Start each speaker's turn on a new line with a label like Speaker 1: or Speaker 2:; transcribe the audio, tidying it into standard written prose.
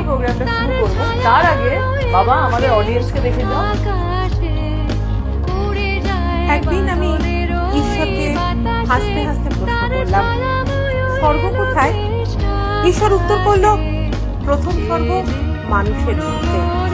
Speaker 1: প্রোগ্রামটা শুরু করবো তার আগে বাবা আমাদের অডিয়েন্সকে দেখে যাও।
Speaker 2: একদিন আমি ঈশ্বরকে হাসতে হাসতে প্রশ্ন করলাম, স্বর্গ কোথায়? ঈশ্বর উত্তর করলো, প্রথম স্বর্গ মানুষের মধ্যে।